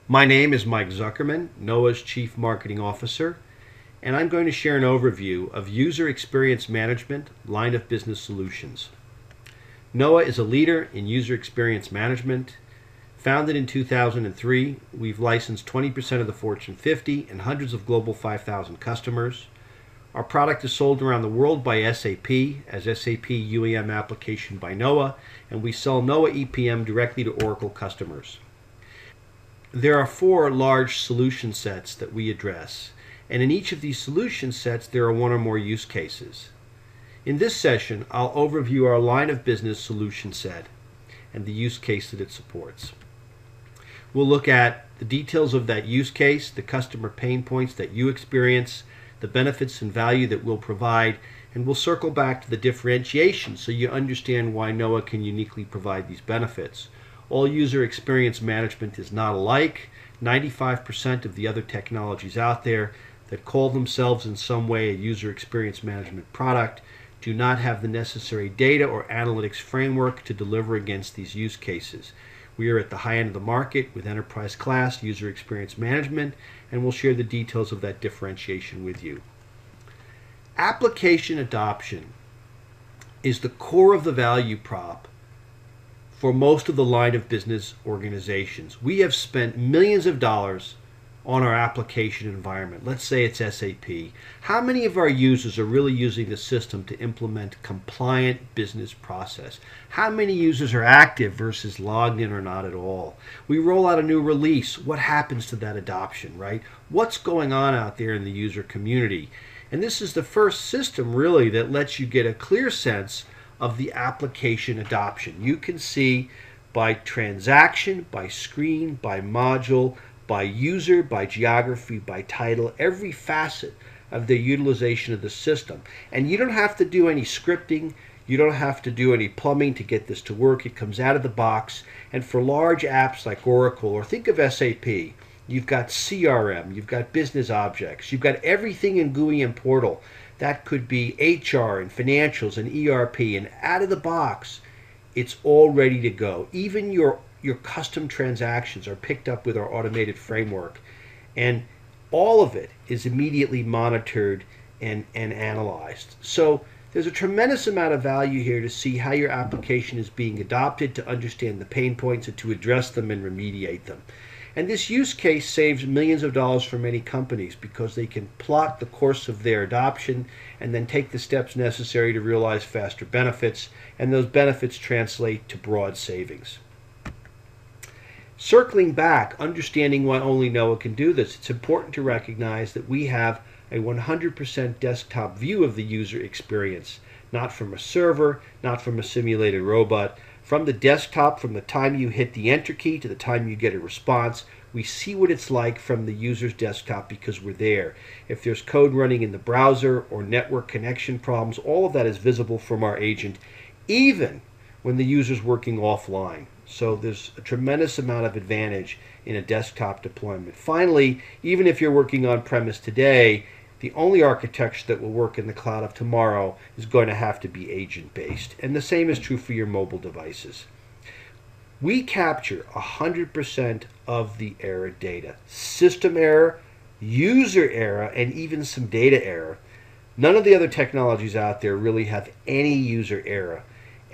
My name is Mike Zuckerman, NOAA's Chief Marketing Officer, and I'm going to share an overview of User Experience Management line of business solutions. NOAA is a leader in user experience management. Founded in 2003, we've licensed 20% of the Fortune 50 and hundreds of Global 5,000 customers. Our product is sold around the world by SAP as SAP UEM application by NOAA, and we sell NOAA EPM directly to Oracle customers. There are 4 large solution sets that we address, and in each of these solution sets there are 1 or more use cases. In this session, I'll overview our line of business solution set and the use case that it supports. We'll look at the details of that use case, the customer pain points that you experience, the benefits and value that we'll provide, and we'll circle back to the differentiation so you understand why NOAA can uniquely provide these benefits. All user experience management is not alike. 95% of the other technologies out there that call themselves in some way a user experience management product do not have the necessary data or analytics framework to deliver against these use cases. We are at the high end of the market with enterprise class user experience management, and we'll share the details of that differentiation with you. Application adoption is the core of the value prop for most of the line of business organizations. We have spent millions of dollars on our application environment. Let's say it's SAP. How many of our users are really using the system to implement compliant business process? How many users are active versus logged in or not at all? We roll out a new release. What happens to that adoption, right? What's going on out there in the user community? And this is the first system really that lets you get a clear sense of the application adoption. You can see by transaction, by screen, by module, by user, by geography, by title, every facet of the utilization of the system. And you don't have to do any scripting, you don't have to do any plumbing to get this to work. It comes out of the box. And for large apps like Oracle, or think of SAP, you've got CRM, you've got business objects, you've got everything in GUI and Portal. That could be HR and financials and ERP, and out of the box, it's all ready to go. Even your custom transactions are picked up with our automated framework, and all of it is immediately monitored and analyzed. So there's a tremendous amount of value here to see how your application is being adopted, to understand the pain points, and to address them and remediate them. And this use case saves millions of dollars for many companies because they can plot the course of their adoption and then take the steps necessary to realize faster benefits, and those benefits translate to broad savings. Circling back, understanding why only NOAA can do this, it's important to recognize that we have a 100% desktop view of the user experience, not from a server, not from a simulated robot. From the desktop, from the time you hit the enter key to the time you get a response, we see what it's like from the user's desktop because we're there. If there's code running in the browser or network connection problems, all of that is visible from our agent, even when the user's working offline. So there's a tremendous amount of advantage in a desktop deployment. Finally, even if you're working on premise today, the only architecture that will work in the cloud of tomorrow is going to have to be agent-based. And the same is true for your mobile devices. We capture 100% of the error data. System error, user error, and even some data error. None of the other technologies out there really have any user error.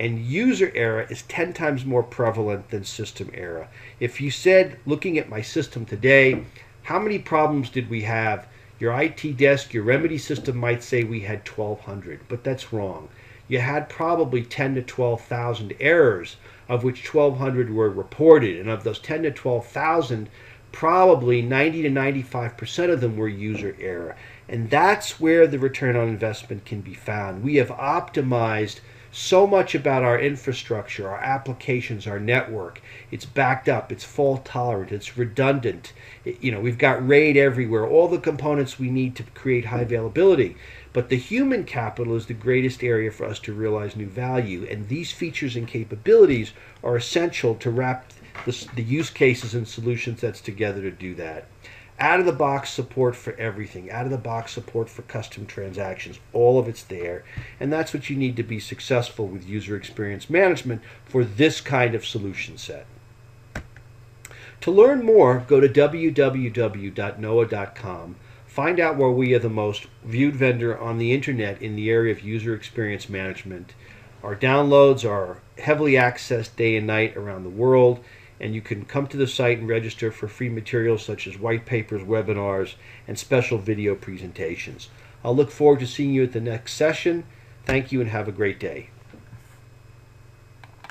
And user error is 10 times more prevalent than system error. If you said, looking at my system today, how many problems did we have? Your IT desk, your remedy system might say we had 1,200, but that's wrong. You had probably 10 to 12,000 errors, of which 1,200 were reported, and of those 10 to 12,000, probably 90 to 95% of them were user error. And that's where the return on investment can be found. We have optimized so much about our infrastructure, our applications, our network. It's backed up, it's fault tolerant, it's redundant. We've got RAID everywhere, all the components we need to create high availability. But the human capital is the greatest area for us to realize new value, and these features and capabilities are essential to wrap the use cases and solution sets together to do that. Out-of-the-box support for everything, out-of-the-box support for custom transactions, all of it's there. And that's what you need to be successful with user experience management for this kind of solution set. To learn more, go to www.noaa.com. Find out where we are the most viewed vendor on the internet in the area of user experience management. Our downloads are heavily accessed day and night around the world, and you can come to the site and register for free materials such as white papers, webinars, and special video presentations. I'll look forward to seeing you at the next session. Thank you and have a great day.